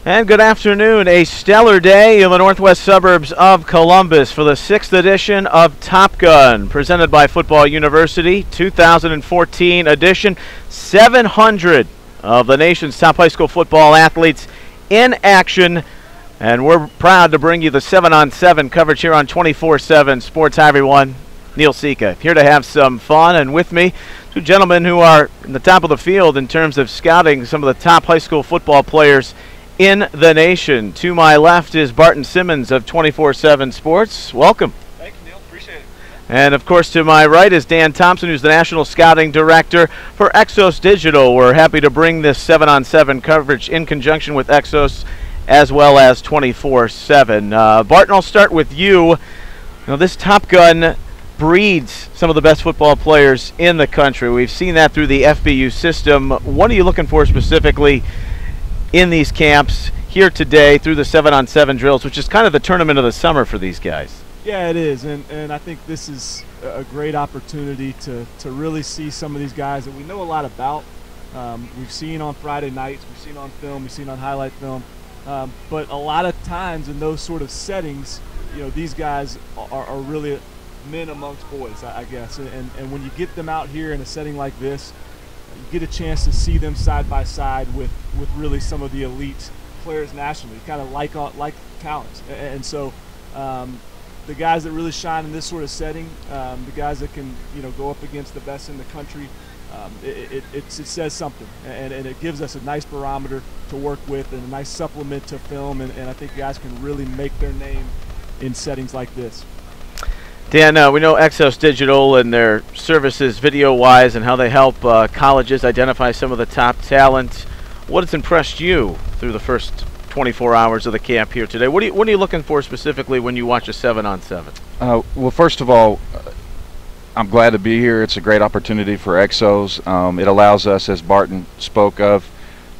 And good afternoon. A stellar day in the northwest suburbs of Columbus for the 6th edition of Top Gun, presented by Football University, 2014 edition. 700 of the nation's top high school football athletes in action, and we're proud to bring you the 7-on-7 coverage here on 24/7 Sports. Hi, everyone. Neil Sika here to have some fun, and with me, two gentlemen who are in the top of the field in terms of scouting some of the top high school football players in the nation. To my left is Barton Simmons of 24/7 Sports. Welcome. Thank you, Neil. Appreciate it. And of course, to my right is Dan Thompson, who's the National Scouting Director for Exos Digital. We're happy to bring this 7-on-7 coverage in conjunction with Exos as well as 24/7. Barton, I'll start with you. You know, this Top Gun breeds some of the best football players in the country. We've seen that through the FBU system. What are you looking for specifically in these camps here today through the 7-on-7 drills, which is kind of the tournament of the summer for these guys? Yeah, it is, and I think this is a great opportunity to really see some of these guys that we know a lot about. We've seen on Friday nights, we've seen on film, we've seen on highlight film, but a lot of times in those sort of settings, you know, these guys are really men amongst boys, I guess, and when you get them out here in a setting like this, you get a chance to see them side by side with really some of the elite players nationally, kind of like talents. And so the guys that really shine in this sort of setting, the guys that can, you know, go up against the best in the country, it says something, and it gives us a nice barometer to work with and a nice supplement to film, and I think guys can really make their name in settings like this. Dan, we know Exos Digital and their services video-wise and how they help colleges identify some of the top talent. What has impressed you through the first 24 hours of the camp here today? What are you looking for specifically when you watch a 7-on-7? Well, first of all, I'm glad to be here. It's a great opportunity for Exos. It allows us, as Barton spoke of,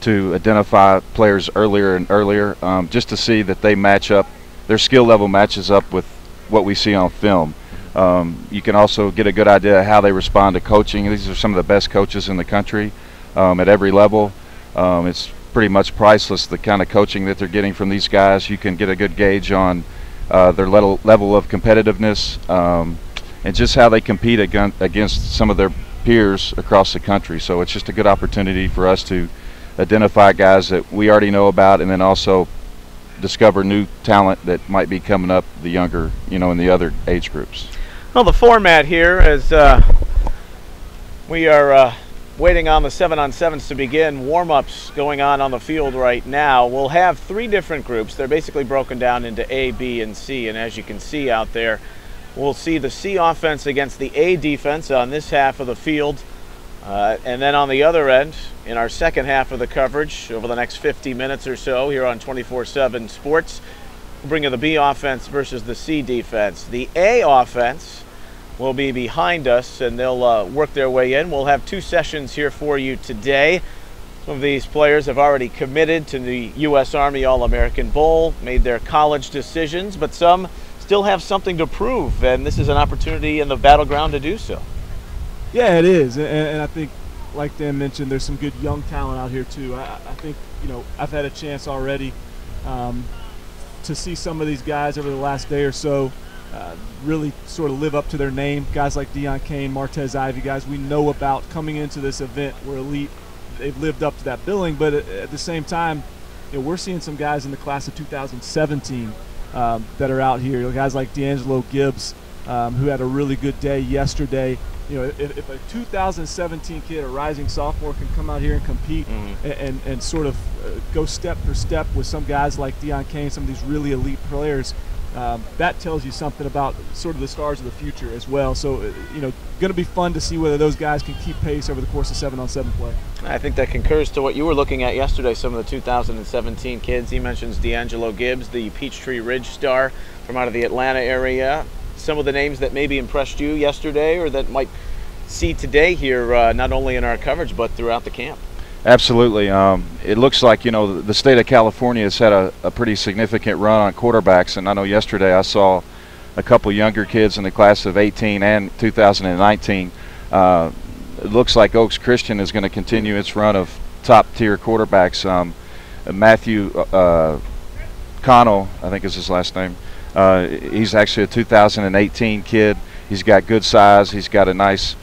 to identify players earlier and earlier, just to see that they match up, their skill level matches up with what we see on film. You can also get a good idea of how they respond to coaching. These are some of the best coaches in the country at every level. It's pretty much priceless, the kind of coaching that they're getting from these guys. You can get a good gauge on their level of competitiveness and just how they compete against some of their peers across the country. So it's just a good opportunity for us to identify guys that we already know about, and then also discover new talent that might be coming up, the younger, you know, in the other age groups. Well, the format here, as we are waiting on the 7-on-7s to begin, warm-ups going on the field right now. We'll have three different groups. They're basically broken down into A, B, and C, and as you can see out there, we'll see the C offense against the A defense on this half of the field. And then on the other end, in our second half of the coverage, over the next 50 minutes or so here on 24/7 Sports, we'll bring you the B offense versus the C defense. The A offense will be behind us, and they'll work their way in. We'll have two sessions here for you today. Some of these players have already committed to the U.S. Army All-American Bowl, made their college decisions, but some still have something to prove, and this is an opportunity in the battleground to do so. Yeah, it is, and I think, like Dan mentioned, there's some good young talent out here too. I think, you know, I've had a chance already to see some of these guys over the last day or so really sort of live up to their name. Guys like Deion Kane, Martez Ivey, guys we know about coming into this event. We're elite. They've lived up to that billing, but at the same time, you know, we're seeing some guys in the class of 2017 that are out here. You know, guys like D'Angelo Gibbs, who had a really good day yesterday. You know, if a 2017 kid, a rising sophomore, can come out here and compete and sort of go step for step with some guys like Deion Kane, some of these really elite players, that tells you something about sort of the stars of the future as well. So, you know, going to be fun to see whether those guys can keep pace over the course of 7-on-7 play. I think that concurs to what you were looking at yesterday, some of the 2017 kids. He mentions D'Angelo Gibbs, the Peachtree Ridge star from out of the Atlanta area. Some of the names that maybe impressed you yesterday or that might see today here, not only in our coverage but throughout the camp? Absolutely. It looks like, you know, the state of California has had a pretty significant run on quarterbacks, and I know yesterday I saw a couple younger kids in the class of 18 and 2019. It looks like Oaks Christian is going to continue its run of top-tier quarterbacks. Matthew Connell, I think is his last name. He's actually a 2018 kid. He's got good size. He's got a nice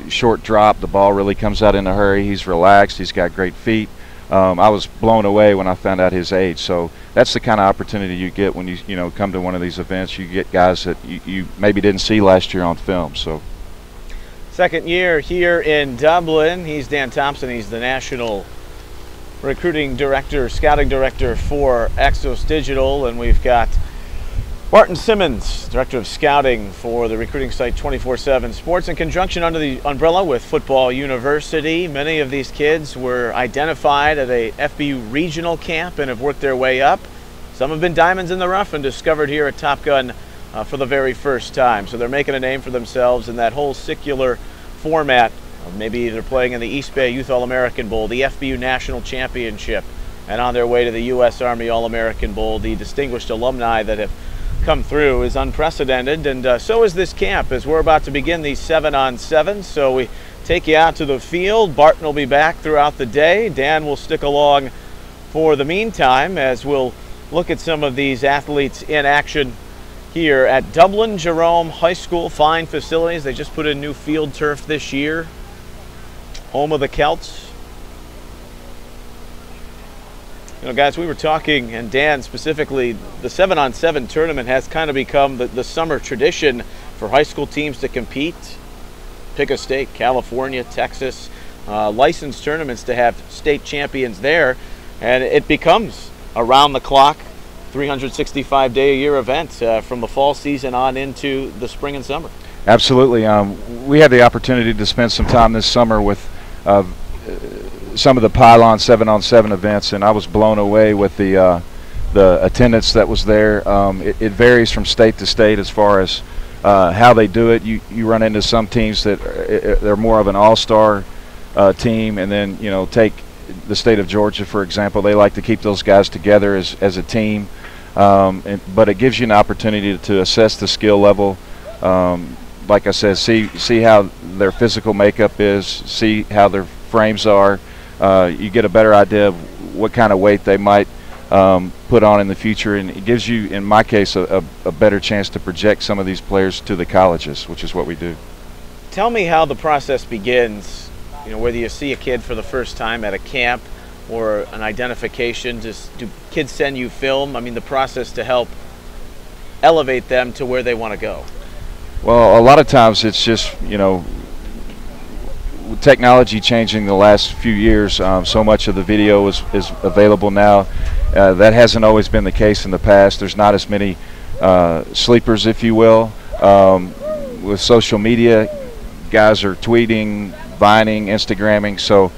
short drop. The ball really comes out in a hurry. He's relaxed. He's got great feet. I was blown away when I found out his age. So that's the kind of opportunity you get when you come to one of these events. You get guys that you maybe didn't see last year on film. So. Second year here in Dublin. He's Dan Thompson. He's the national recruiting director, scouting director for Exos Digital, and we've got Barton Simmons, director of scouting for the recruiting site 24/7 Sports, in conjunction under the umbrella with Football University. Many of these kids were identified at a FBU regional camp and have worked their way up. Some have been diamonds in the rough and discovered here at Top Gun for the very first time. So they're making a name for themselves in that whole secular format of maybe either playing in the East Bay Youth All-American Bowl, the FBU National Championship, and on their way to the U.S. Army All-American Bowl. The distinguished alumni that have come through is unprecedented, and so is this camp as we're about to begin these 7-on-7s. So we take you out to the field. Barton will be back throughout the day. Dan will stick along for the meantime as we'll look at some of these athletes in action here at Dublin Jerome High School. Fine facilities. They just put in new field turf this year. Home of the Celts. You know, guys, we were talking, and Dan specifically, the 7-on-7 tournament has kind of become the summer tradition for high school teams to compete. Pick a state, California, Texas, licensed tournaments to have state champions there, and it becomes around-the-clock, 365-day-a-year event from the fall season on into the spring and summer. Absolutely. We had the opportunity to spend some time this summer with some of the Pylon 7-on-7 events, and I was blown away with the attendance that was there. It varies from state to state as far as how they do it. You run into some teams that they're more of an all-star team, and then take the state of Georgia, for example. They like to keep those guys together as a team, but it gives you an opportunity to assess the skill level. Like I said, see how their physical makeup is, see how their frames are. You get a better idea of what kind of weight they might put on in the future, and it gives you, in my case, a better chance to project some of these players to the colleges, which is what we do. Tell me how the process begins, whether you see a kid for the first time at a camp or an identification. Just do kids send you film? I mean, the process to help elevate them to where they want to go. Well, a lot of times it's just, technology changing the last few years, so much of the video is available now. That hasn't always been the case in the past. There's not as many sleepers, if you will. With social media, guys are tweeting, vining, Instagramming, so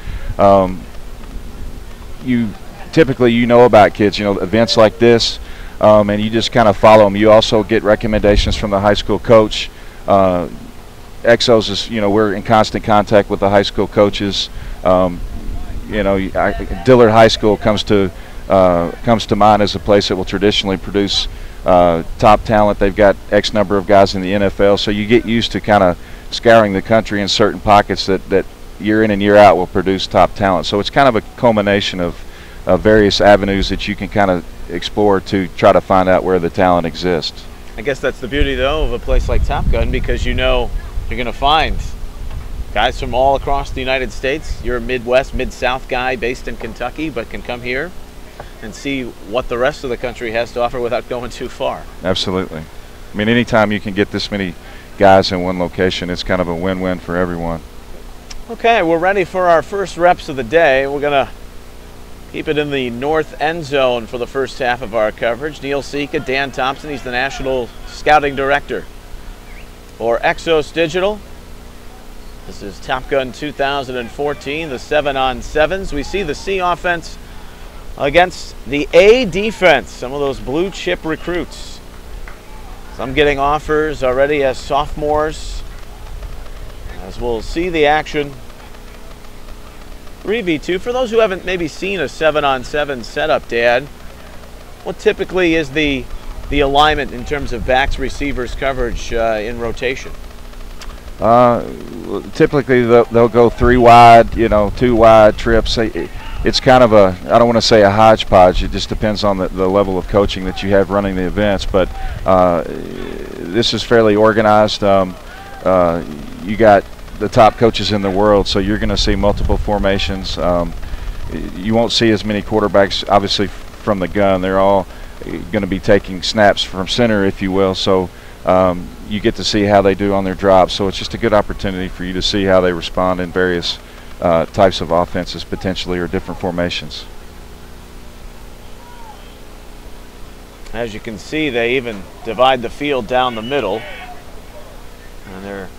you typically about kids, events like this, and you just kind of follow them. You also get recommendations from the high school coach. Exos is, we're in constant contact with the high school coaches. Dillard High School comes to mind as a place that will traditionally produce top talent. They've got X number of guys in the NFL, so you get used to kind of scouring the country in certain pockets that year in and year out will produce top talent. So it's kind of a culmination of various avenues that you can kind of explore to try to find out where the talent exists. I guess that's the beauty, though, of a place like Top Gun, because you're going to find guys from all across the United States. You're a Midwest, Mid-South guy based in Kentucky, but can come here and see what the rest of the country has to offer without going too far. Absolutely. I mean, anytime you can get this many guys in one location, it's kind of a win-win for everyone. Okay, we're ready for our first reps of the day. We're going to keep it in the north end zone for the first half of our coverage. Neil Sika, Dan Thompson, he's the National Scouting Director for Exos Digital. This is Top Gun 2014, the 7-on-7s. We see the C offense against the A defense, some of those blue chip recruits. Some getting offers already as sophomores. As we'll see the action. 3v2. For those who haven't maybe seen a 7-on-7 setup, Dad, what typically is the alignment in terms of backs, receivers, coverage in rotation? Typically they'll go 3 wide, 2 wide trips. it's kind of a, I don't want to say a hodgepodge. It just depends on the level of coaching that you have running the events. But this is fairly organized. You got the top coaches in the world, so you're going to see multiple formations. You won't see as many quarterbacks, obviously, from the gun. They're all going to be taking snaps from center, if you will. So you get to see how they do on their drops. So it's just a good opportunity for you to see how they respond in various types of offenses, potentially, or different formations. As you can see, they even divide the field down the middle. And they're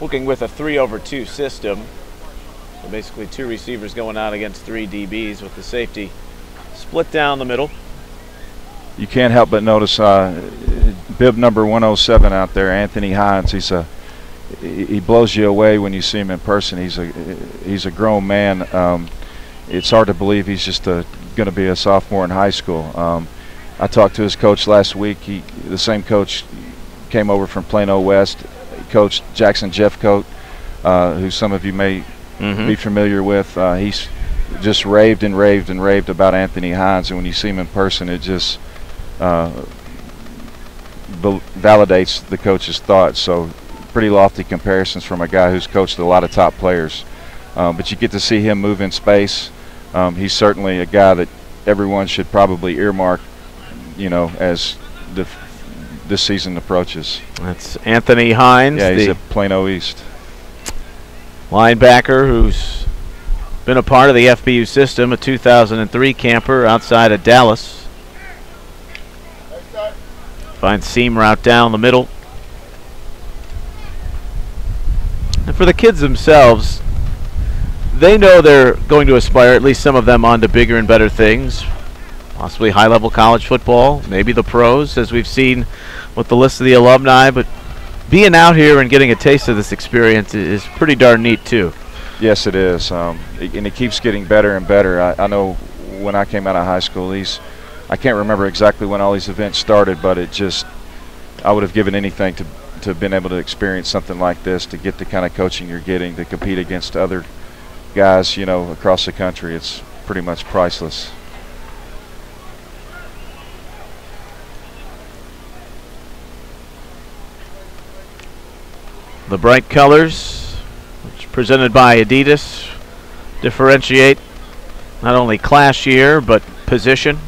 looking with a 3-over-2 system. So basically 2 receivers going out against 3 DBs with the safety split down the middle. You can't help but notice bib number 107 out there, Anthony Hines. He blows you away when you see him in person. He's a grown man. It's hard to believe he's just going to be a sophomore in high school. I talked to his coach last week. The same coach came over from Plano West, Coach Jackson Jeffcoat, who some of you may be familiar with. He's just raved and raved and raved about Anthony Hines, and when you see him in person, it just validates the coach's thoughts. So pretty lofty comparisons from a guy who's coached a lot of top players. But you get to see him move in space. He's certainly a guy that everyone should probably earmark, as this season approaches. That's Anthony Hines. Yeah, he's at Plano East. Linebacker who's been a part of the FBU system, a 2003 camper outside of Dallas. Finds seam route down the middle. And for the kids themselves, they know they're going to aspire, at least some of them, on to bigger and better things. Possibly high-level college football, maybe the pros, as we've seen with the list of the alumni. But being out here and getting a taste of this experience is pretty darn neat, too. Yes, it is. And it keeps getting better and better. I know when I came out of high school, I can't remember exactly when all these events started, but I would have given anything to have been able to experience something like this, to get the kind of coaching you're getting, to compete against other guys, across the country. It's pretty much priceless. The bright colors, which presented by Adidas, differentiate not only class year, but position.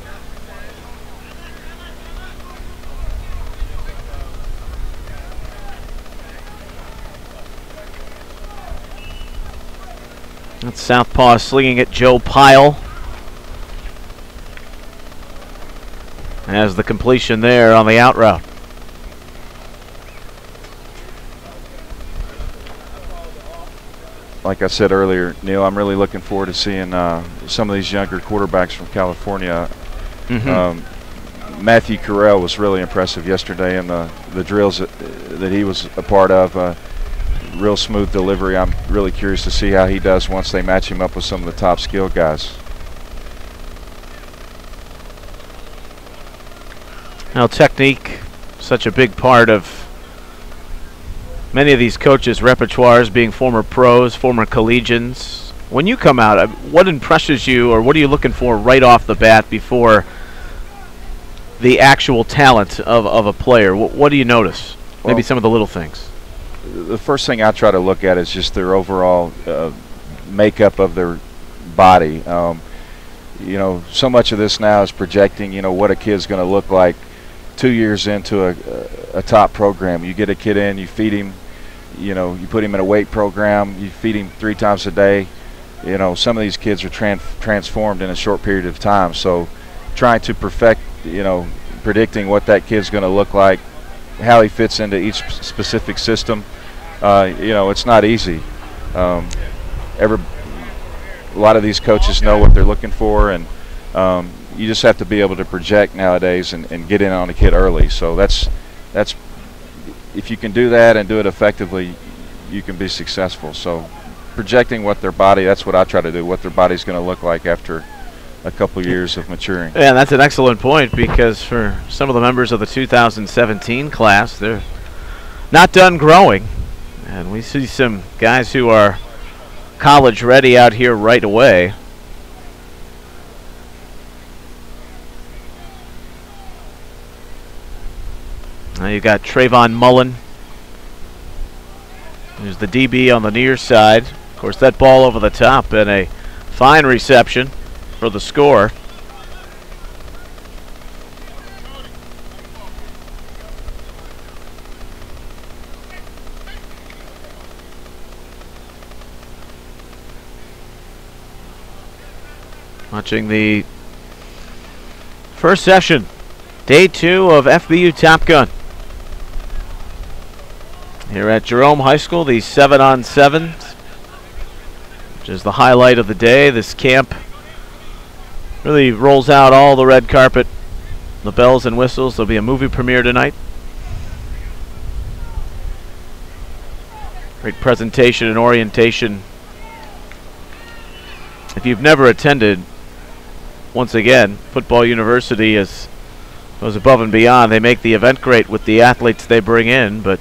That's southpaw slinging it, Joe Pyle. Has the completion there on the out route. Like I said earlier, Neil, I'm really looking forward to seeing some of these younger quarterbacks from California. Matthew Carell was really impressive yesterday in the drills that he was a part of. Real smooth delivery. I'm really curious to see how he does once they match him up with some of the top skilled guys. Now, technique, such a big part of many of these coaches' repertoires, being former pros, former collegians. When you come out, what impresses you, or what are you looking for right off the bat before the actual talent of a player? What do you notice? Maybe some of the little things. The first thing I try to look at is just their overall makeup of their body. So much of this now is projecting, what a kid's going to look like 2 years into a top program. You get a kid in, you feed him, you put him in a weight program, you feed him 3 times a day. Some of these kids are transformed in a short period of time. So trying to perfect, predicting what that kid's going to look like, how he fits into each specific system, it's not easy. A lot of these coaches know what they're looking for, and you just have to be able to project nowadays and get in on a kid early. So that's if you can do that and do it effectively, you can be successful. So projecting what their body, that's what I try to do, what their body's going to look like after a couple years of maturing. Yeah, that's an excellent point, because for some of the members of the 2017 class, they're not done growing. And we see some guys who are college ready out here right away. Now you got Trayvon Mullen. There's the DB on the near side. Of course, that ball over the top and a fine reception for the score. Watching the first session, day 2 of FBU Top Gun. Here at Jerome High School, the 7-on-7s, which is the highlight of the day. This camp really rolls out all the red carpet, the bells and whistles. There'll be a movie premiere tonight. Great presentation and orientation. If you've never attended, once again, Football University goes above and beyond. They make the event great with the athletes they bring in, but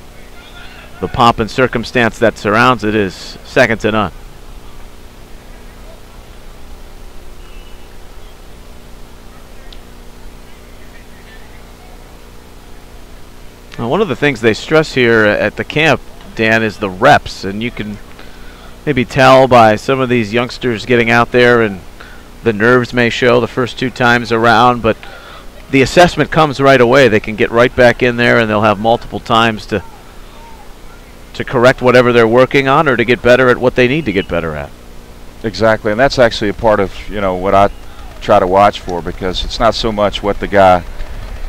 the pomp and circumstance that surrounds it is second to none. Now, one of the things they stress here at the camp, Dan, is the reps, and you can maybe tell by some of these youngsters getting out there, and the nerves may show the first 2 times around, but the assessment comes right away. They can get right back in there, and they'll have multiple times to correct whatever they're working on or to get better at what they need to get better at. Exactly, and that's actually a part of, what I try to watch for, because it's not so much what the guy,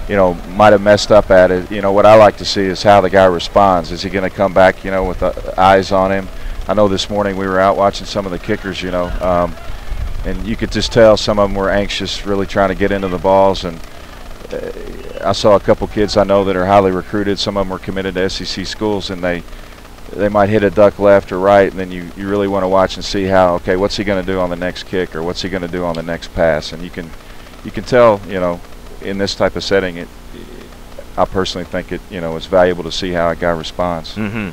might have messed up at it. What I like to see is how the guy responds. Is he going to come back, with the eyes on him? I know this morning we were out watching some of the kickers, and you could just tell some of them were anxious, really trying to get into the balls. And I saw a couple kids I know that are highly recruited. Some of them were committed to SEC schools, and they might hit a duck left or right, and then you really want to watch and see how, okay, what's he going to do on the next kick, or what's he going to do on the next pass. And you can tell, in this type of setting, I personally think it's valuable to see how a guy responds. Mm-hmm.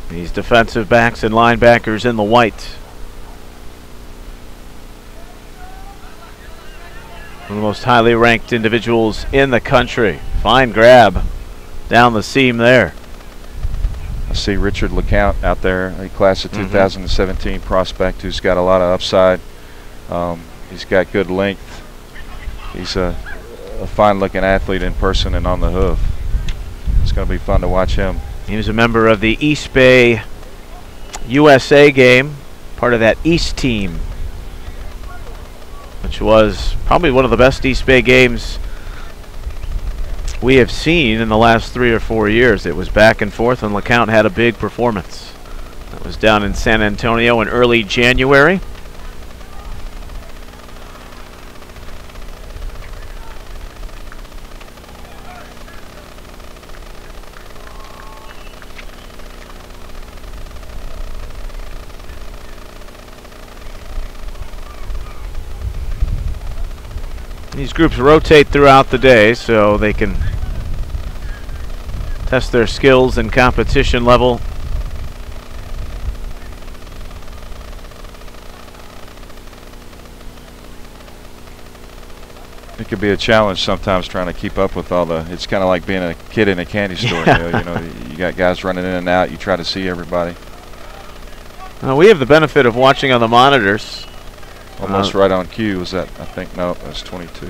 These defensive backs and linebackers in the white. One of the most highly ranked individuals in the country. Fine grab down the seam there. I see Richard LeCount out there, a class of 2017 prospect who's got a lot of upside. He's got good length. He's a fine-looking athlete in person and on the hoof. It's going to be fun to watch him. He was a member of the East Bay USA game, part of that East team, which was probably one of the best East Bay games we have seen in the last 3 or 4 years. It was back and forth, and LeCount had a big performance. That was down in San Antonio in early January. These groups rotate throughout the day so they can test their skills and competition level. It could be a challenge sometimes trying to keep up with all the, it's kind of like being a kid in a candy store. You got guys running in and out, you try to see everybody. We have the benefit of watching on the monitors. Almost right on cue. Was that, I think, no, that was 22.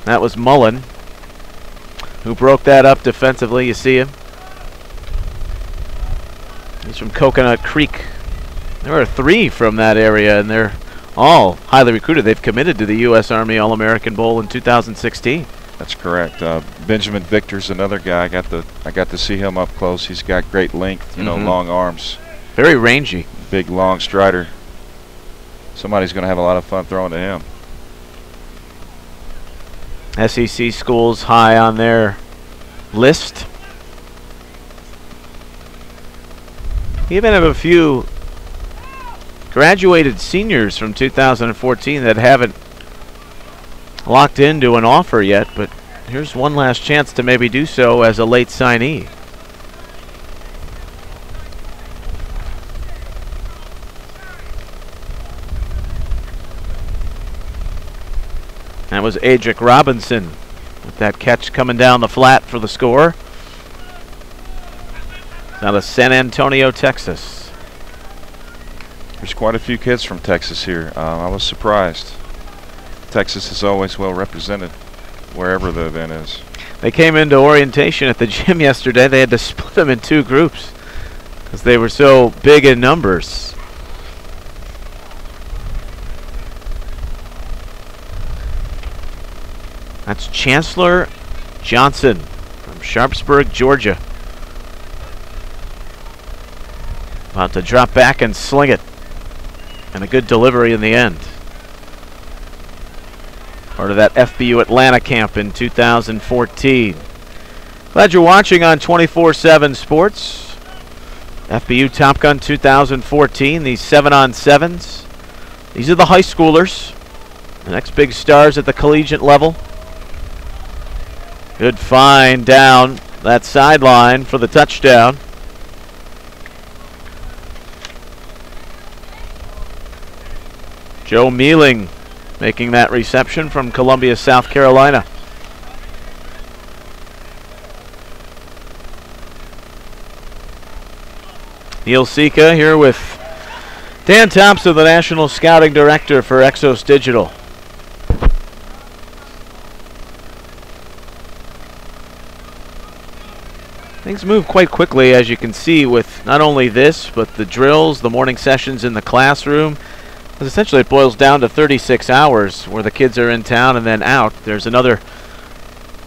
That was Mullen, who broke that up defensively. You see him. He's from Coconut Creek. There are 3 from that area, and they're all highly recruited. They've committed to the U.S. Army All-American Bowl in 2016. That's correct. Benjamin Victor's another guy. I got to see him up close. He's got great length, long arms. Very rangy. Big, long strider. Somebody's going to have a lot of fun throwing to him. SEC schools high on their list. You even have a few graduated seniors from 2014 that haven't locked into an offer yet, but here's one last chance to maybe do so as a late signee. That was Adric Robinson with that catch coming down the flat for the score. Out of San Antonio, Texas. There's quite a few kids from Texas here. I was surprised. Texas is always well represented wherever the event is. They came into orientation at the gym yesterday. They had to split them in 2 groups because they were so big in numbers. That's Chancellor Johnson from Sharpsburg, Georgia. About to drop back and sling it. And a good delivery in the end. Part of that FBU Atlanta camp in 2014. Glad you're watching on 24/7 Sports. FBU Top Gun 2014, these 7-on-7s. These are the high schoolers. The next big stars at the collegiate level. Good find down that sideline for the touchdown. Joe Mealing making that reception from Columbia, South Carolina. Neil Sika here with Dan Thompson, the National Scouting Director for Exos Digital. Things move quite quickly, as you can see, with not only this, but the drills, the morning sessions in the classroom. Because essentially it boils down to 36 hours where the kids are in town and then out. There's another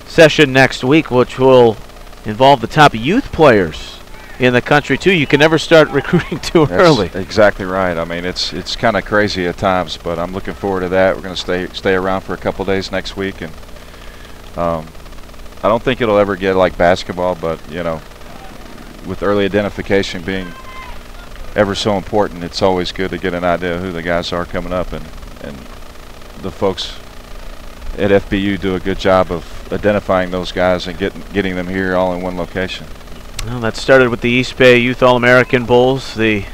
session next week which will involve the top youth players in the country too. You can never start recruiting too early. That's exactly right. I mean, it's kind of crazy at times, but I'm looking forward to that. We're going to stay around for a couple days next week, and I don't think it'll ever get like basketball, but you know, with early identification being ever so important, it's always good to get an idea of who the guys are coming up, and the folks at FBU do a good job of identifying those guys and getting them here all in one location. Well, that started with the East Bay Youth All-American Bowls. The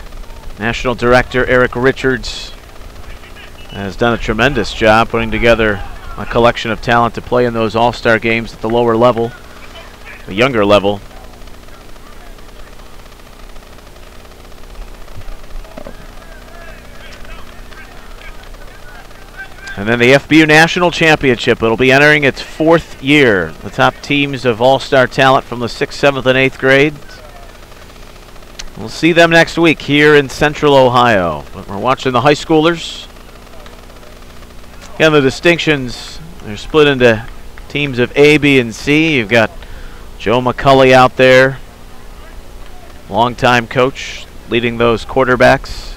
National Director, Eric Richards, has done a tremendous job putting together a collection of talent to play in those all-star games at the lower level, the younger level. And then the FBU National Championship. It'll be entering its 4th year. The top teams of all-star talent from the 6th, 7th, and 8th grade. We'll see them next week here in Central Ohio. But we're watching the high schoolers. Again, the distinctions, they're split into teams of A, B, and C. You've got Joe McCulley out there, longtime coach, leading those quarterbacks.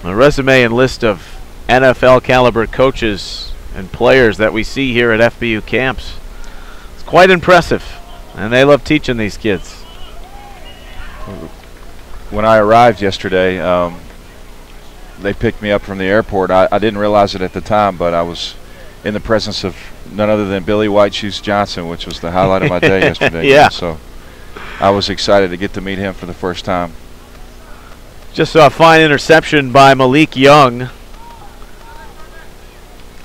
A resume and list of NFL caliber coaches and players that we see here at FBU camps. It's quite impressive, and they love teaching these kids. When I arrived yesterday, they picked me up from the airport. I didn't realize it at the time, but I was in the presence of none other than Billy White Shoes Johnson, which was the highlight of my day yesterday. Yeah. So I was excited to get to meet him for the first time. Just saw a fine interception by Malik Young,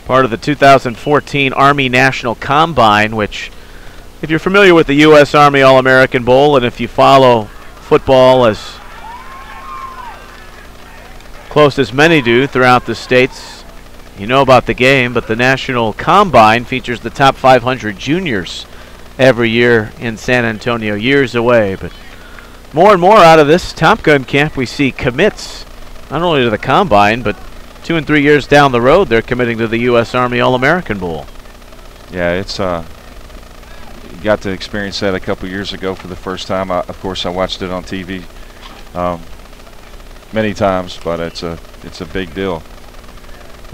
part of the 2014 Army National Combine, which, if you're familiar with the U.S. Army All-American Bowl, and if you follow football as close as many do throughout the states, you know about the game. But the National Combine features the top 500 juniors every year in San Antonio, years away. But more and more out of this Top Gun camp, we see commits, not only to the Combine, but 2 and 3 years down the road, they're committing to the U.S. Army All-American Bowl. Yeah, it's got to experience that a couple years ago for the first time. Of course, I watched it on TV many times, but it's a big deal.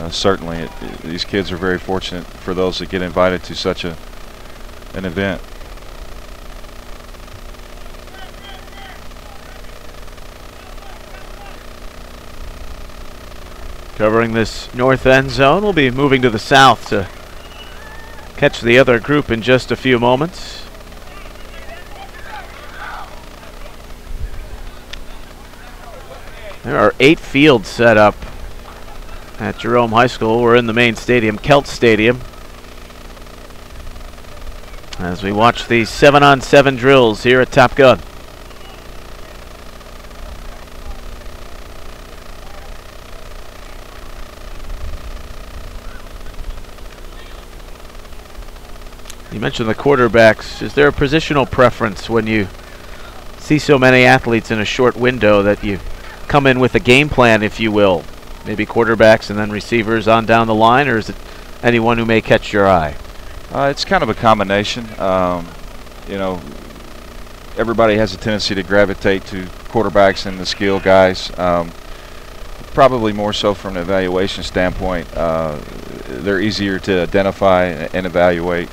Certainly, these kids are very fortunate for those that get invited to such an event. Covering this north end zone, we'll be moving to the south to catch the other group in just a few moments. There are 8 fields set up at Jerome High School. We're in the main stadium, Kelt Stadium, as we watch these 7-on-7 drills here at Top Gun. You mentioned the quarterbacks. Is there a positional preference when you see so many athletes in a short window that you come in with a game plan, if you will? Maybe quarterbacks and then receivers on down the line, or is it anyone who may catch your eye? It's kind of a combination. You know, everybody has a tendency to gravitate to quarterbacks and the skill guys. Probably more so from an evaluation standpoint. They're easier to identify and evaluate.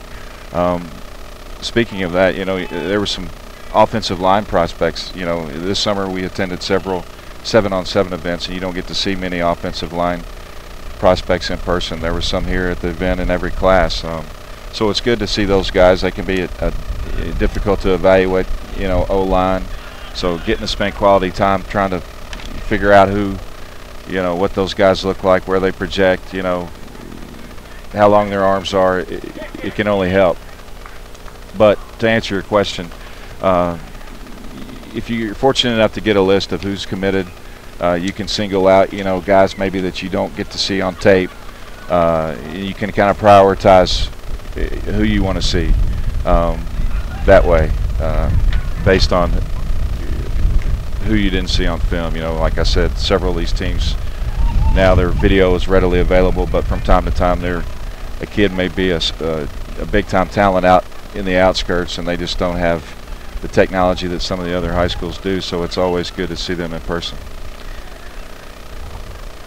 Speaking of that, you know, there were some offensive line prospects. You know, this summer we attended several 7-on-7 events, and you don't get to see many offensive line prospects in person. There were some here at the event in every class. So it's good to see those guys. They can be difficult to evaluate, you know, O-line. So getting to spend quality time trying to figure out who, you know, what those guys look like, where they project, you know, how long their arms are, it can only help. But to answer your question, if you're fortunate enough to get a list of who's committed, you can single out, you know, guys maybe that you don't get to see on tape. You can kind of prioritize who you want to see that way, based on who you didn't see on film. You know, like I said, several of these teams now their video is readily available, but from time to time a kid may be a big-time talent out in the outskirts, and they just don't have the technology that some of the other high schools do, so it's always good to see them in person.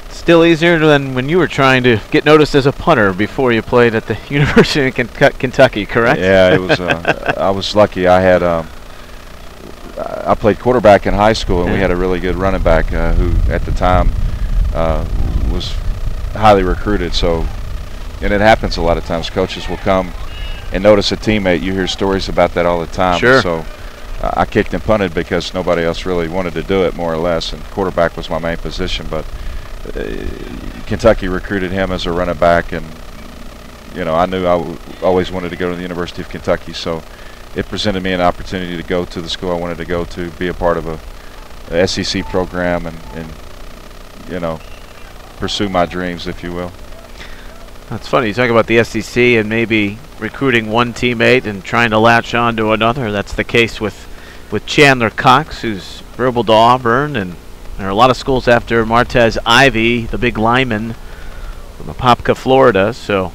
Still easier than when you were trying to get noticed as a punter before you played at the University of Kentucky, correct? Yeah, it was. I was lucky. I had I played quarterback in high school, and we had a really good running back who at the time was highly recruited. So, and it happens a lot of times. Coaches will come and notice a teammate. You hear stories about that all the time. Sure. So I kicked and punted because nobody else really wanted to do it, more or less, and quarterback was my main position. But Kentucky recruited him as a running back, and you know, I knew I always wanted to go to the University of Kentucky, so it presented me an opportunity to go to the school I wanted to go to, be a part of a SEC program, and you know, pursue my dreams, if you will. That's funny. You talk about the SEC and maybe recruiting one teammate and trying to latch on to another. That's the case with Chandler Cox, who's verbal to Auburn, and there are a lot of schools after Martez Ivey, the big lineman from Apopka, Florida. So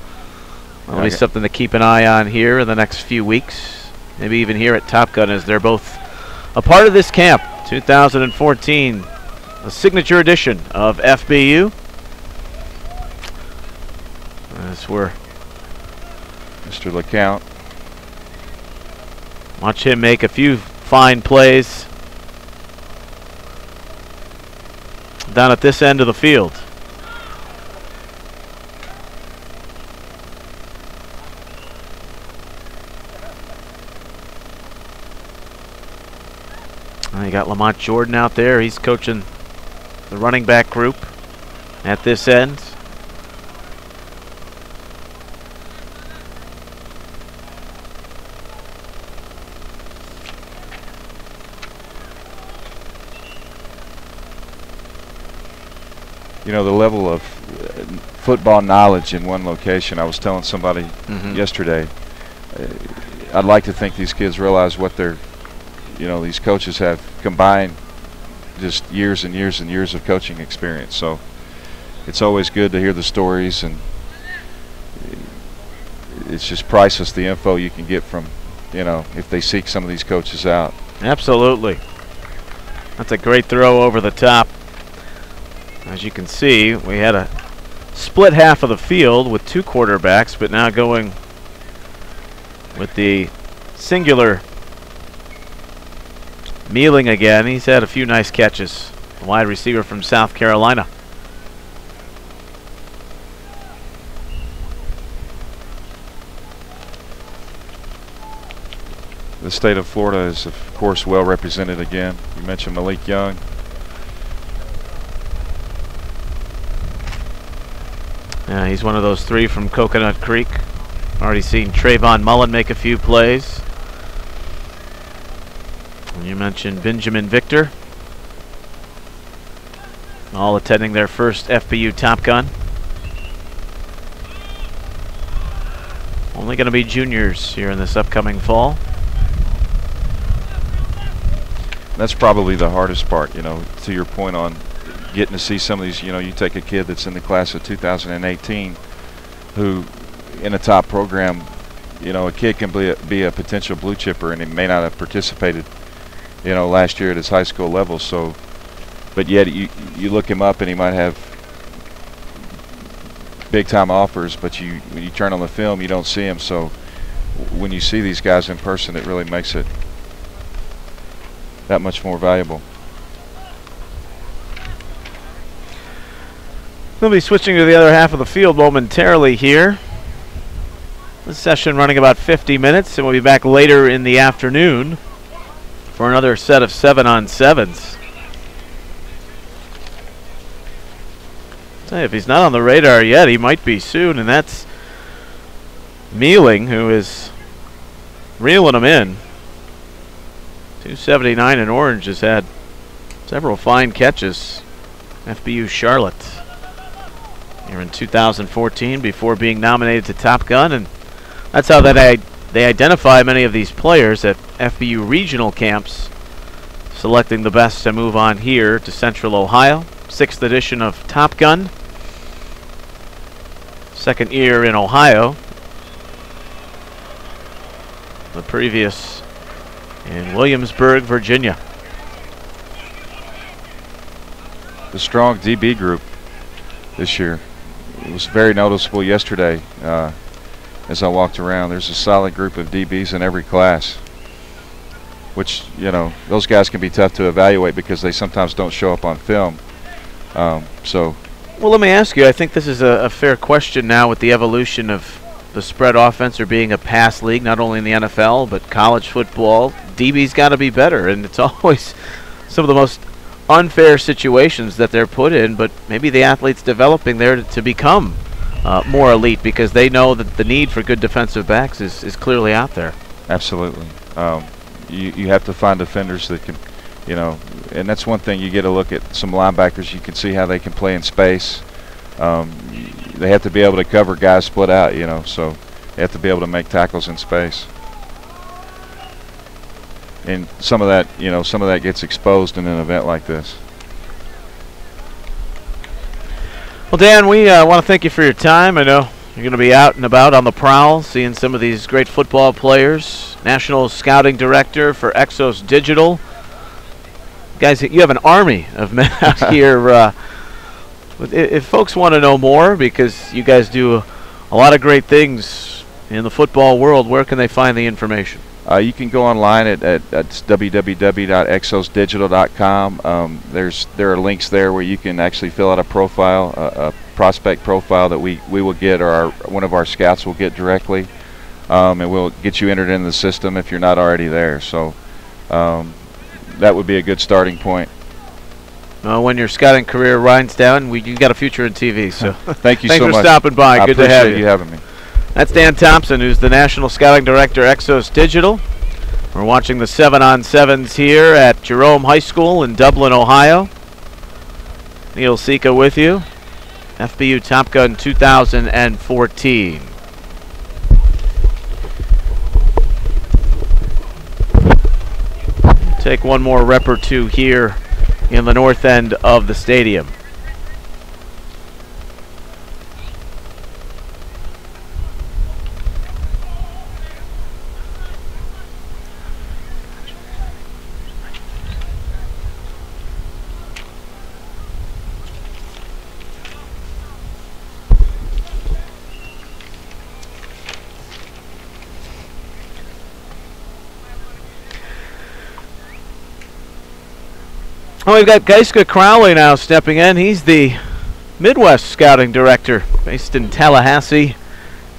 that'll be something to keep an eye on here in the next few weeks. Maybe even here at Top Gun, as they're both a part of this camp, 2014, a signature edition of FBU. As we're Mr. LeCount. Watch him make a few fine plays down at this end of the field. You got Lamont Jordan out there. He's coaching the running back group at this end. You know, the level of football knowledge in one location. I was telling somebody yesterday, I'd like to think these kids realize what they're, you know, these coaches have combined just years and years and years of coaching experience. So it's always good to hear the stories, and it's just priceless, the info you can get from, you know, if they seek some of these coaches out. Absolutely. That's a great throw over the top. As you can see, we had a split half of the field with two quarterbacks, but now going with the singular Mealing again. He's had a few nice catches. A wide receiver from South Carolina. the state of Florida is, of course, well represented again. You mentioned Malik Young. Yeah, he's one of those three from Coconut Creek. Already seen Trayvon Mullen make a few plays. And you mentioned Benjamin Victor. All attending their first FBU Top Gun. Only going to be juniors here in this upcoming fall. That's probably the hardest part, you know, to your point on getting to see some of these. You know, you take a kid that's in the class of 2018 who, in a top program, you know, a kid can be a potential blue chipper, and he may not have participated, you know, last year at his high school level. So, but yet you look him up and he might have big time offers, but when you turn on the film, you don't see him. So when you see these guys in person, it really makes it that much more valuable. We'll be switching to the other half of the field momentarily here. This session running about 50 minutes, and we'll be back later in the afternoon for another set of 7-on-7s. Tell you, if he's not on the radar yet, he might be soon, and that's Mealing, who is reeling him in. 279 in orange, has had several fine catches. FBU Charlotte here in 2014 before being nominated to Top Gun, and that's how they identify many of these players at FBU regional camps, selecting the best to move on here to Central Ohio. 6th edition of Top Gun. Second year in Ohio. The previous in Williamsburg, Virginia. The strong DB group this year. It was very noticeable yesterday as I walked around. There's a solid group of DBs in every class, which, you know, those guys can be tough to evaluate because they sometimes don't show up on film. Well, let me ask you, I think this is a fair question now with the evolution of the spread offense or being a pass league, not only in the NFL, but college football. DB's got to be better, and it's always some of the most unfair situations that they're put in, but maybe the athlete's developing there to become more elite because they know that the need for good defensive backs is clearly out there. Absolutely. You have to find defenders that can, you know, and that's one thing. You get a look at some linebackers, you can see how they can play in space. They have to be able to cover guys split out, you know, so they have to be able to make tackles in space. And some of that, you know, some of that gets exposed in an event like this. Well, Dan, we want to thank you for your time. I know you're going to be out and about on the prowl, seeing some of these great football players. National Scouting Director for Exos Digital. Guys, you have an army of men out here. If folks want to know more, because you guys do a lot of great things in the football world, where can they find the information? You can go online at www.exosdigital.com. There are links there where you can actually fill out a profile, a prospect profile that we will get, or one of our scouts will get directly, and we'll get you entered in the system if you're not already there. So that would be a good starting point. When your scouting career winds down, you got a future in TV. So thank you so much. Thanks for stopping by. Good to have you. I appreciate you having me. That's Dan Thompson, who's the National Scouting Director, Exos Digital. We're watching the 7-on-7s here at Jerome High School in Dublin, Ohio. Neil Sika with you. FBU Top Gun 2014. Take one more rep or two here in the north end of the stadium. Oh, we've got Geiska Crowley now stepping in. He's the Midwest Scouting Director based in Tallahassee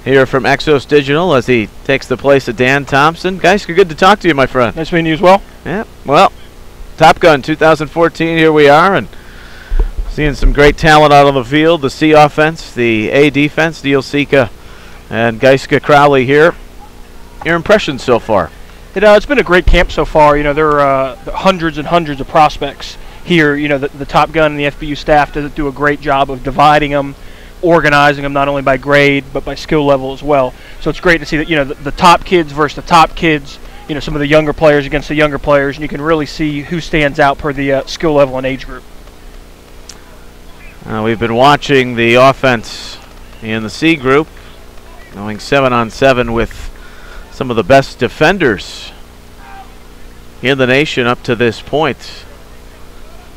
here from Exos Digital as he takes the place of Dan Thompson. Guys, good to talk to you, my friend. Nice meeting you as well. Yeah, well, Top Gun 2014, here we are, and seeing some great talent out on the field. The C offense, the A defense, Neil Sika and Geiska Crowley here. Your impressions so far? It's been a great camp so far. There are hundreds and hundreds of prospects here. The Top Gun and the FBU staff do a great job of dividing them, organizing them not only by grade but by skill level as well. So it's great to see that the top kids versus the top kids. Some of the younger players against the younger players, and you can really see who stands out per the skill level and age group. We've been watching the offense in the C group, going 7-on-7 with some of the best defenders in the nation up to this point.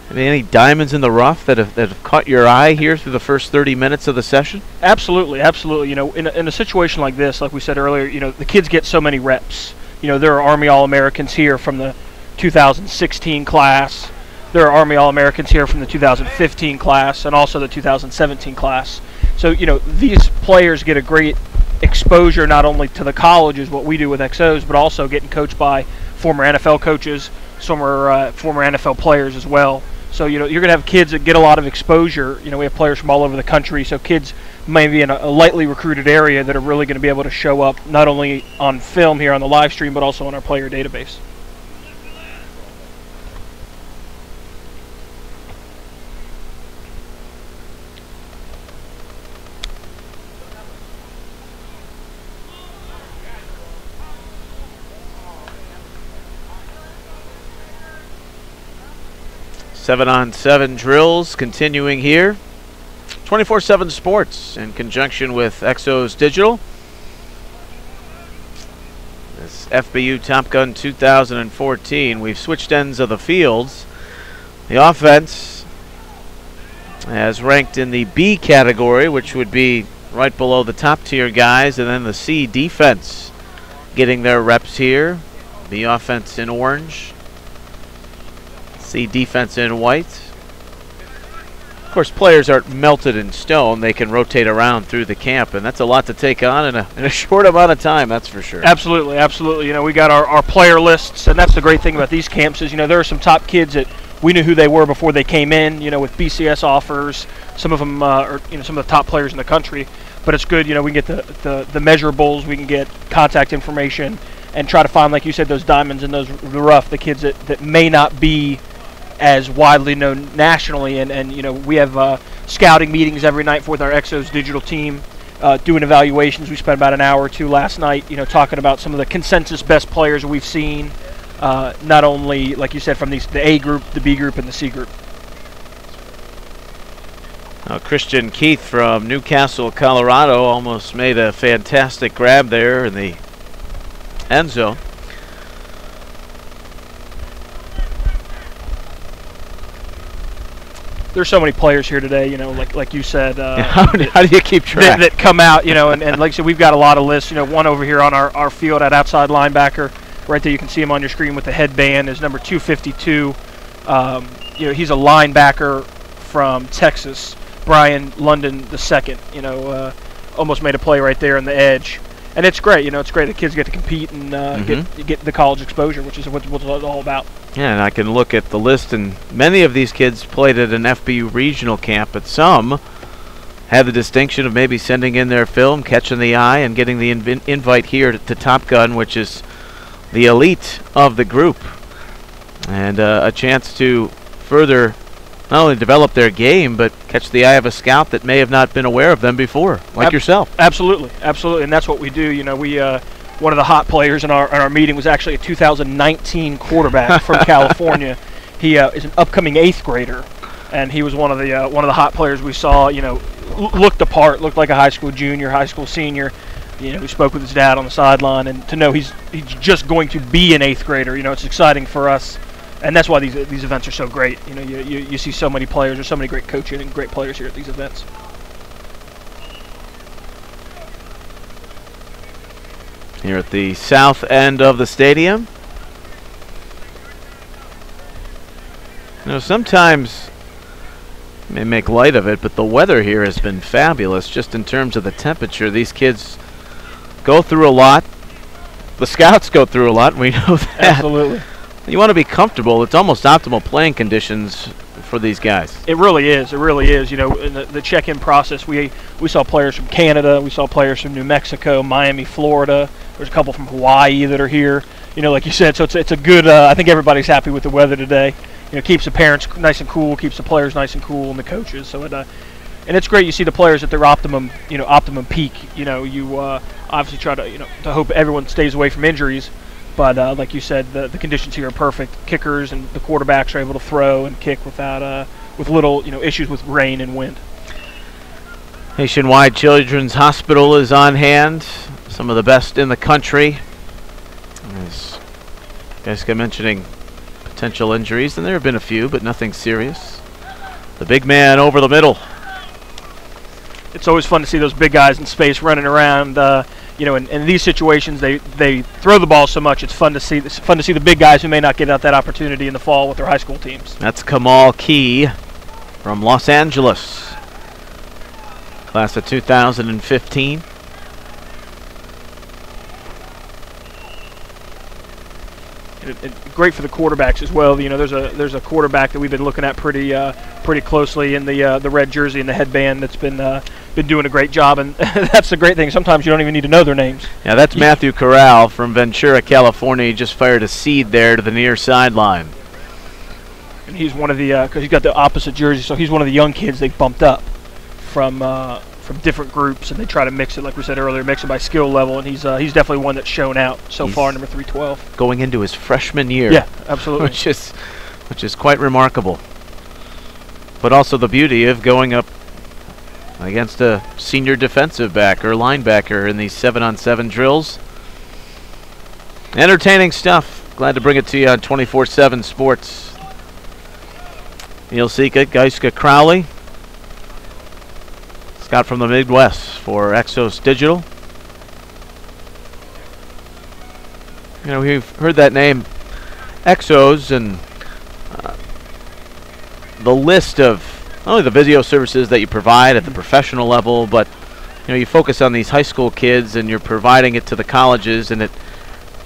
Any diamonds in the rough that have caught your eye here through the first 30 minutes of the session? Absolutely, absolutely. In a situation like this, like we said earlier, the kids get so many reps. There are Army All-Americans here from the 2016 class. There are Army All-Americans here from the 2015 class and also the 2017 class. So, these players get a great exposure not only to the colleges, what we do with XOs, but also getting coached by former NFL coaches, former NFL players as well. So, you're going to have kids that get a lot of exposure. We have players from all over the country, so kids maybe in a lightly recruited area that are really going to be able to show up not only on film here on the live stream, but also on our player database. Seven-on-7 drills continuing here. 24/7 Sports in conjunction with Exos Digital. This FBU Top Gun 2014. We've switched ends of the fields. The offense has ranked in the B category, which would be right below the top tier guys, and then the C defense getting their reps here. The offense in orange. C defense in white. Of course, players aren't melted in stone. They can rotate around through the camp, and that's a lot to take on in a short amount of time, that's for sure. Absolutely, absolutely. We got our player lists, and that's the great thing about these camps is, there are some top kids that we knew who they were before they came in, with BCS offers. Some of them are, some of the top players in the country. But it's good, we can get the measurables, we can get contact information, and try to find, like you said, those diamonds in the rough, the kids that may not be as widely known nationally, and we have scouting meetings every night with our Exos Digital team, doing evaluations. We spent about an hour or two last night, talking about some of the consensus best players we've seen, not only, like you said, from the A group, the B group, and the C group. Christian Keith from Newcastle, Colorado, almost made a fantastic grab there in the end zone. There's so many players here today, like you said. How do you keep track? That come out, and like I said, we've got a lot of lists. One over here on our field at outside linebacker, right there. You can see him on your screen with the headband. Is number 252. He's a linebacker from Texas, Brian London II. Almost made a play right there on the edge, and it's great. It's great that kids get to compete and get the college exposure, which is what it's all about. Yeah, and I can look at the list, and many of these kids played at an FBU regional camp, but some had the distinction of maybe sending in their film, catching the eye, and getting the invite here to Top Gun, which is the elite of the group, and a chance to further not only develop their game, but catch the eye of a scout that may have not been aware of them before, like yourself. Absolutely, absolutely, and that's what we do. We one of the hot players in our meeting was actually a 2019 quarterback from California. He is an upcoming 8th grader, and he was one of the hot players we saw. Looked the part, looked like a high school junior, high school senior. We spoke with his dad on the sideline, and to know he's just going to be an 8th grader, it's exciting for us, and that's why these events are so great. You see so many players, there's so many great coaching and great players here at these events. Here at the south end of the stadium. Sometimes you may make light of it, but the weather here has been fabulous just in terms of the temperature. These kids go through a lot. The scouts go through a lot, we know that. Absolutely. You want to be comfortable. It's almost optimal playing conditions for these guys. It really is. It really is. You know, in the check-in process, we saw players from Canada, we saw players from New Mexico, Miami, Florida. There's a couple from Hawaii that are here. You know, like you said, so it's a good. I think everybody's happy with the weather today. You know, keeps the parents nice and cool, keeps the players nice and cool, and the coaches. So and it's great. You see the players at their optimum peak. You know, you obviously try to to hope everyone stays away from injuries. But like you said, the conditions here are perfect. Kickers and the quarterbacks are able to throw and kick without with little issues with rain and wind. Nationwide Children's Hospital is on hand. Some of the best in the country. As guys kept mentioning potential injuries, and there have been a few, but nothing serious. The big man over the middle. It's always fun to see those big guys in space running around. In these situations, they throw the ball so much. It's fun to see. It's fun to see the big guys who may not get out that opportunity in the fall with their high school teams. That's Kamal Key from Los Angeles, class of 2015. Great for the quarterbacks as well. There's a quarterback that we've been looking at pretty closely in the red jersey and the headband that's been doing a great job, and that's the great thing. Sometimes you don't even need to know their names. Yeah, that's Matthew Corral from Ventura, California. He just fired a seed there to the near sideline. And he's one of the because he's got the opposite jersey, so he's one of the young kids they bumped up from different groups, and they try to mix it, like we said earlier, mix it by skill level, and he's definitely one that's shown out so far, number 312. Going into his freshman year. Yeah, absolutely. which is quite remarkable. But also the beauty of going up against a senior defensive back or linebacker in these 7-on-7 drills. Entertaining stuff. Glad to bring it to you on 24/7 Sports. Neil Sika, Geiska Crowley. Scott from the Midwest for Exos Digital. We've heard that name, Exos, and the list of not only the video services that you provide at the professional level, but you focus on these high school kids and you're providing it to the colleges, and it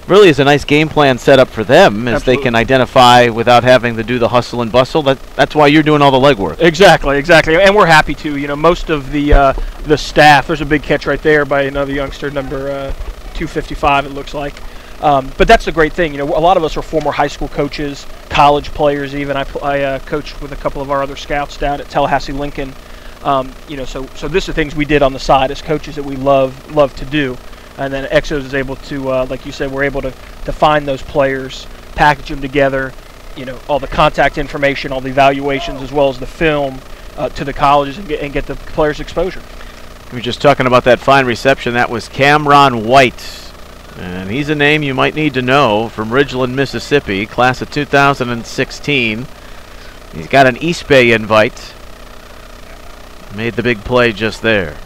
really is a nice game plan set up for them as Absolutely. They can identify without having to do the hustle and bustle. That's why you're doing all the legwork. Exactly, and we're happy to. Most of the staff. There's a big catch right there by another youngster, number 255. It looks like. But that's the great thing. A lot of us are former high school coaches, college players even. I coached with a couple of our other scouts down at Tallahassee Lincoln. So this are things we did on the side as coaches that we love to do. And then Exos is able to, like you said, we're able to find those players, package them together, all the contact information, all the evaluations, as well as the film to the colleges and get the players exposure. We were just talking about that fine reception. That was Cameron White. And he's a name you might need to know, from Ridgeland, Mississippi, class of 2016. He's got an East Bay invite. Made the big play just there.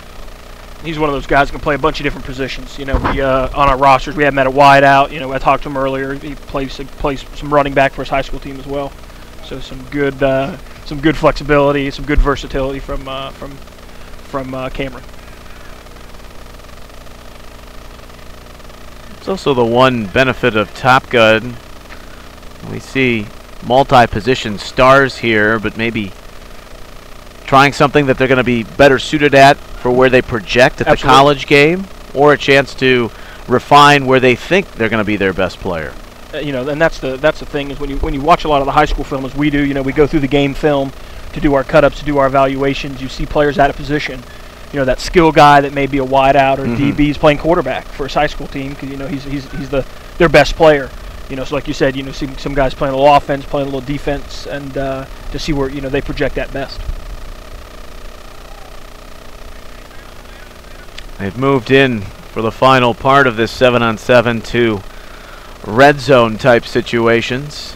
He's one of those guys who can play a bunch of different positions. We on our rosters, we have him at a wide out. I talked to him earlier. He plays some running back for his high school team as well. So some good flexibility, some good versatility from Cameron. It's also the one benefit of Top Gun. We see multi-position stars here, but maybe trying something that they're going to be better suited at for where they project at the Absolutely. College game, or a chance to refine where they think they're going to be their best player. And that's the thing is when you watch a lot of the high school film, as we do, we go through the game film to do our cut-ups, to do our evaluations. You see players out of position. That skill guy that may be a wideout or DB is playing quarterback for his high school team because he's their best player. So like you said, see some guys playing a little offense, playing a little defense, and to see where they project at best. They've moved in for the final part of this 7-on-7 to red zone type situations.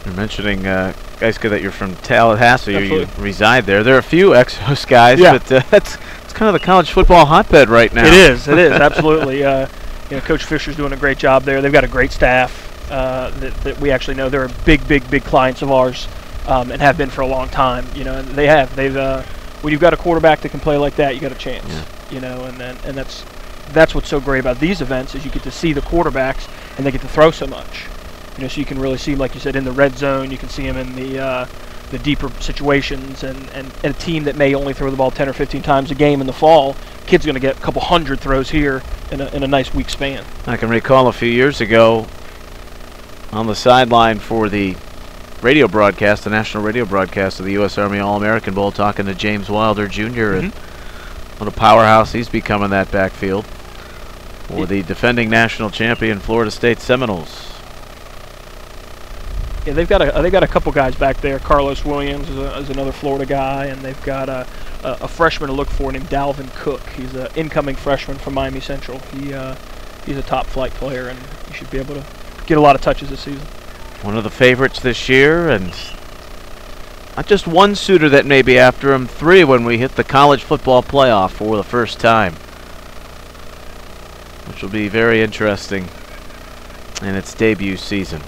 You're mentioning, Geiska, that you're from Tallahassee, or you reside there. There are a few Exos guys, but it's kind of the college football hotbed right now. It is, absolutely. Coach Fisher's doing a great job there. They've got a great staff. that we actually know. They're big clients of ours, and have been for a long time. You know, and they've when you've got a quarterback that can play like that, you got a chance. Yeah. You know, and that's what's so great about these events is you get to see the quarterbacks and they get to throw so much. You know, so you can really see them, like you said, in the red zone. You can see them in the deeper situations, and a team that may only throw the ball 10 or 15 times a game in the fall, kid's going to get a couple hundred throws here in a nice week span. I can recall a few years ago on the sideline for the radio broadcast, the national radio broadcast of the U.S. Army All-American Bowl, talking to James Wilder Jr. and what a powerhouse he's become in that backfield for the defending national champion Florida State Seminoles. Yeah, they've got a couple guys back there. Carlos Williams is another Florida guy, and they've got a freshman to look for named Dalvin Cook. He's an incoming freshman from Miami Central. He's a top flight player, and he should be able to get a lot of touches this season. One of the favorites this year, and not just one suitor that may be after him, 3 when we hit the college football playoff for the first time, which will be very interesting in its debut season.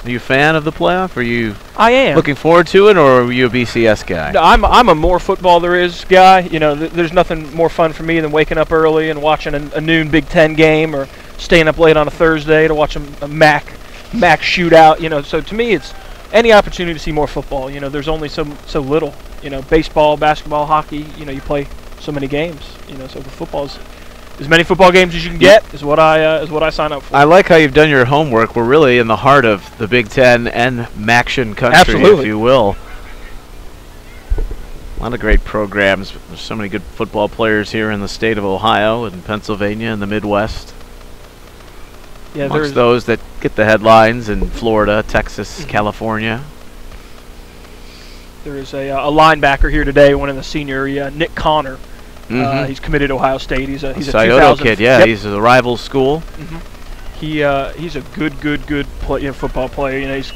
Are you a fan of the playoff? Are you I am. looking forward to it, or are you a BCS guy? No, I'm a more football there is guy. You know, there's nothing more fun for me than waking up early and watching a noon Big Ten game, or staying up late on a Thursday to watch a MAC shootout. You know, so to me, it's any opportunity to see more football. You know, there's only so little. You know, baseball, basketball, hockey. You know, you play so many games. You know, so the football's as many football games as you can get is what I sign up for. I like how you've done your homework. We're really in the heart of the Big Ten and MACtion country, Absolutely. if you will. A lot of great programs. There's so many good football players here in the state of Ohio and Pennsylvania and the Midwest. Yeah, Amongst those that get the headlines in Florida, Texas, California. There is a linebacker here today, one of the senior, Nick Connor. He's committed to Ohio State. He's a Scioto kid, yeah. Yep. He's a rival school. He's a good football player. You know, he's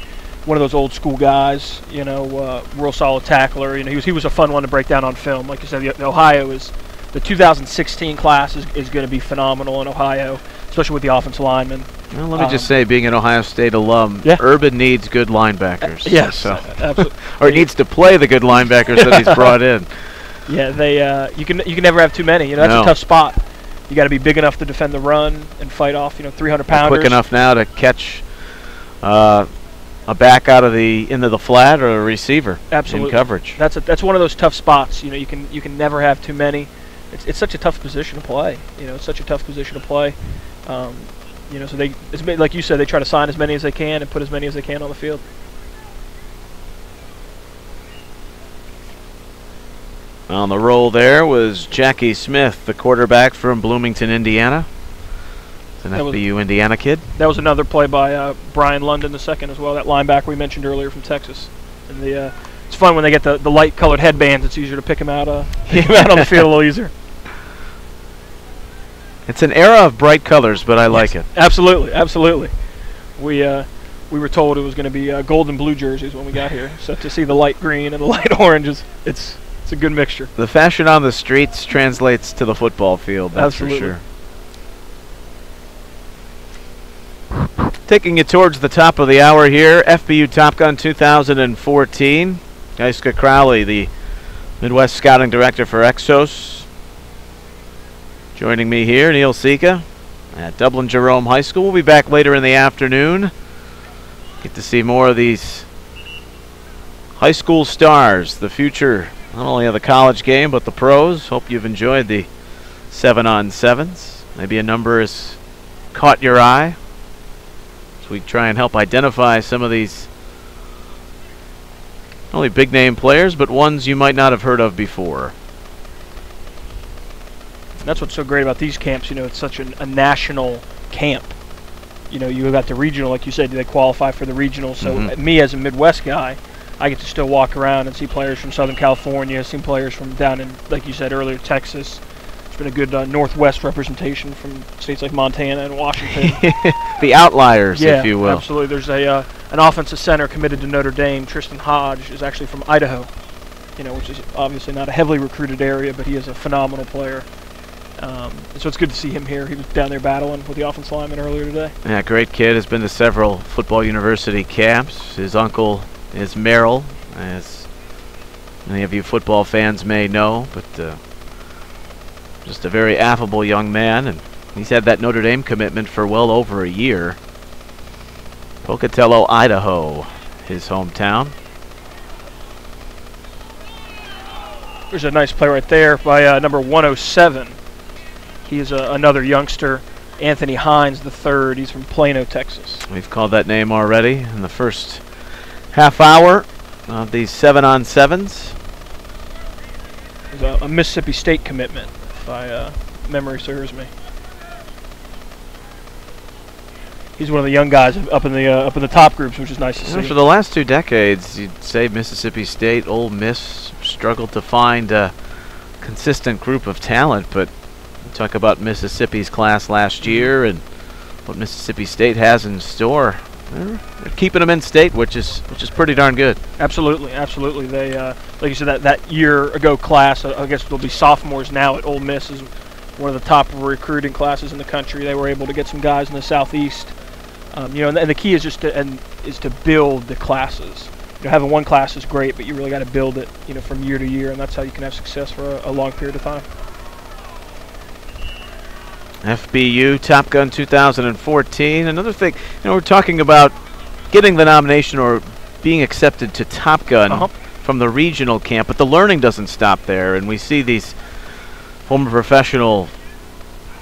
one of those old school guys. You know, real solid tackler. You know, he was a fun one to break down on film. Like you said, the 2016 class is going to be phenomenal in Ohio, especially with the offensive linemen. Well, let me just say, being an Ohio State alum, Urban needs good linebackers. Yes, so. absolutely. Or he needs to play the good linebackers that he's brought in. Yeah, you can never have too many. You know, that's a tough spot. You got to be big enough to defend the run and fight off, 300-pounders. Quick enough now to catch a back into the flat, or a receiver Absolutely. in coverage. That's one of those tough spots. You know, you can never have too many. It's such a tough position to play. You know, it's such a tough position to play. So like you said, they try to sign as many as they can and put as many as they can on the field. On the roll there was Jackie Smith, the quarterback from Bloomington, Indiana. It's an FBU Indiana kid. That was another play by Brian London II as well, that linebacker we mentioned earlier from Texas. And it's fun when they get the light-colored headbands. It's easier to pick him out on the field a little easier. It's an era of bright colors, but I like it. Absolutely. We were told it was going to be gold and blue jerseys when we got here. So to see the light green and the light oranges, it's a good mixture. The fashion on the streets translates to the football field, that's for sure. Taking you towards the top of the hour here, FBU Top Gun 2014. Iska Crowley, the Midwest Scouting Director for Exos. Joining me here, Neil Sika at Dublin Jerome High School. We'll be back later in the afternoon. Get to see more of these high school stars, the future not only of the college game, but the pros. Hope you've enjoyed the 7-on-7s. Maybe a number has caught your eye. So we try and help identify some of these not only big name players, but ones you might not have heard of before. That's what's so great about these camps. It's such a national camp. You got the regional, like you said, they qualify for the regional. So me as a Midwest guy, I get to still walk around and see players from Southern California, see players from down in, like you said earlier, Texas. It's been a good Northwest representation from states like Montana and Washington. The outliers, if you will. Absolutely. There's an offensive center committed to Notre Dame. Tristan Hodge is actually from Idaho, which is obviously not a heavily recruited area, but he is a phenomenal player. So it's good to see him here. He was down there battling with the offensive lineman earlier today. Yeah, great kid. Has been to several football university camps. His uncle is Merrill, as many of you football fans may know, but just a very affable young man, and he's had that Notre Dame commitment for well over a year. Pocatello, Idaho, his hometown. There's a nice play right there by number 107. He is another youngster, Anthony Hines III. He's from Plano, Texas. We've called that name already in the first half hour of these 7-on-7s. There's a Mississippi State commitment, if memory serves me. He's one of the young guys up in the top groups, which is nice to see. For the last 2 decades, you'd say Mississippi State, Ole Miss struggled to find a consistent group of talent, but you talk about Mississippi's class last year and what Mississippi State has in store. They're keeping them in state, which is pretty darn good. Absolutely, absolutely. They, like you said, that year ago class, I guess they'll be sophomores now at Ole Miss, is one of the top recruiting classes in the country. They were able to get some guys in the Southeast. And the key is just to build the classes. Having one class is great, but you really got to build it, from year to year, and that's how you can have success for a long period of time. FBU Top Gun 2014. Another thing, we're talking about getting the nomination or being accepted to Top Gun from the regional camp, but the learning doesn't stop there, and we see these former professional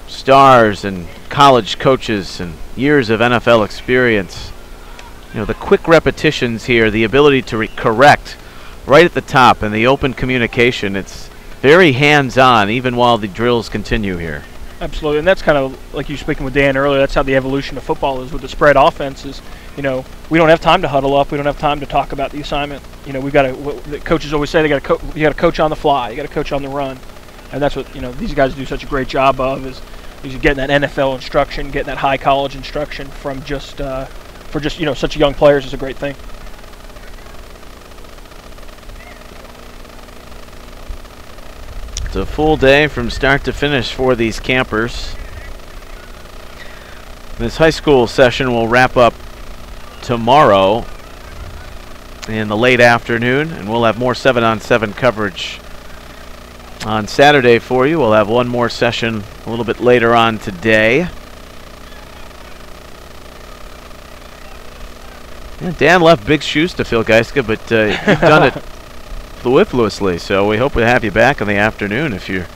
stars and college coaches and years of NFL experience. The quick repetitions here, the ability to correct right at the top, and the open communication. It's very hands-on, even while the drills continue here. Absolutely, and that's kind of like you were speaking with Dan earlier. That's how the evolution of football is with the spread offenses. We don't have time to huddle up. We don't have time to talk about the assignment. We've got to. The coaches always say you got to coach on the fly. You got to coach on the run, and that's what these guys do such a great job of is getting that NFL instruction, getting that high college instruction from just such young players is a great thing. It's a full day from start to finish for these campers. This high school session will wrap up tomorrow in the late afternoon, and we'll have more 7-on-7 coverage on Saturday for you. We'll have one more session a little bit later on today. Yeah, Dan left big shoes to fill, Geiska, but you've done it fluidly, so we hope we have you back in the afternoon if you're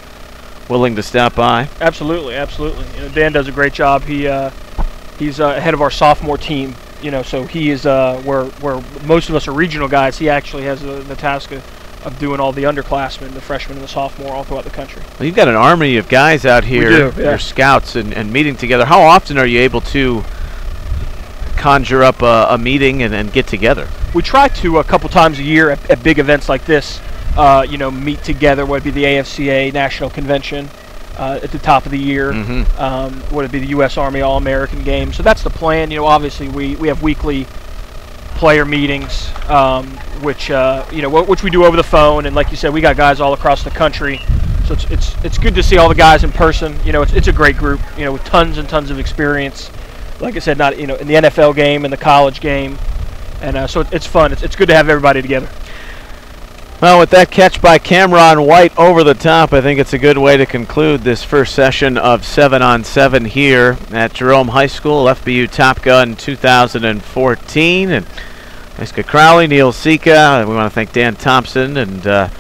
willing to stop by. Absolutely, absolutely. Dan does a great job. He's head of our sophomore team, so he is where most of us are regional guys. He actually has the task of doing all the underclassmen, the freshmen and the sophomore all throughout the country. Well, you've got an army of guys out here, we do, yeah. Your scouts, and meeting together. How often are you able to conjure up a meeting and get together? We try to a couple times a year at big events like this, meet together. Would it be the AFCA National Convention at the top of the year? Would it be the U.S. Army All-American Game? So that's the plan. Obviously we have weekly player meetings, which we do over the phone, and like you said, we got guys all across the country. So it's good to see all the guys in person. It's a great group. With tons and tons of experience. Like I said, not in the NFL game and the college game, and so it's fun. It's good to have everybody together. Well, with that catch by Cameron White over the top, I think it's a good way to conclude this first session of 7-on-7 here at Jerome High School, FBU Top Gun 2014. And Geiska Crowley, Neil Sika, we want to thank Dan Thompson and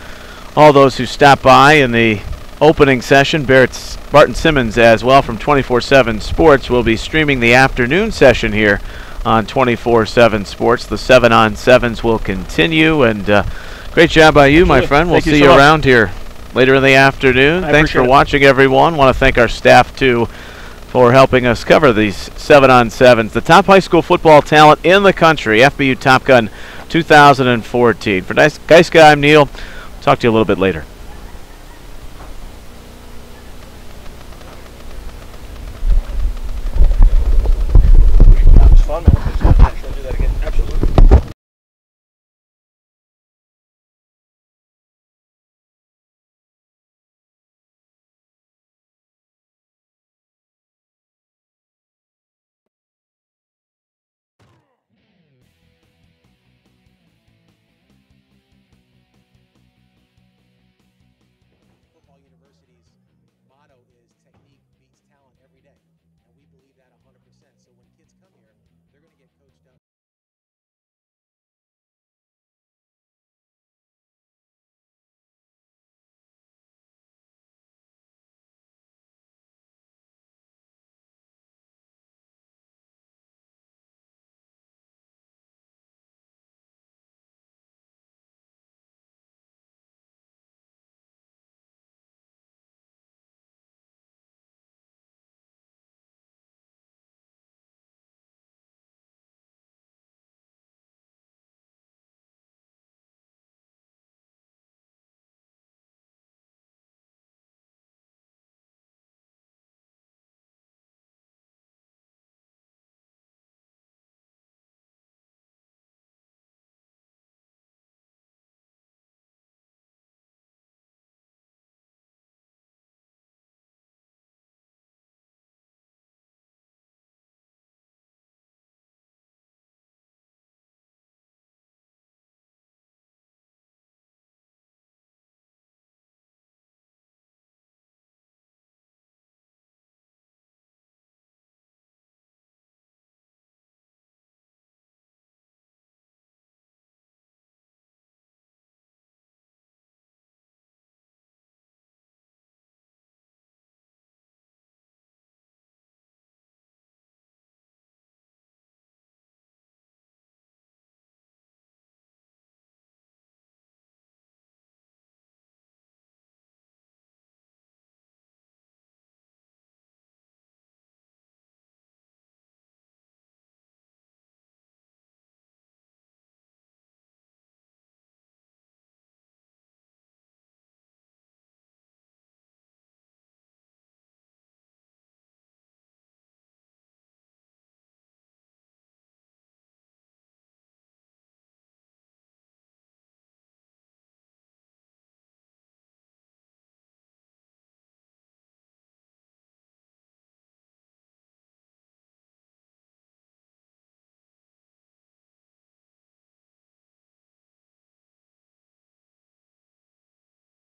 all those who stopped by in the opening session. Barton Simmons as well from 24/7 Sports will be streaming the afternoon session here on 24/7 Sports. The 7-on-7s will continue, and great job by you, my friend. We'll see you around here later in the afternoon. Thanks for watching, everyone. Want to thank our staff, too, for helping us cover these 7-on-7s. The top high school football talent in the country, FBU Top Gun 2014. For Geiska, I'm Neil. Talk to you a little bit later. Fun, man. get coached up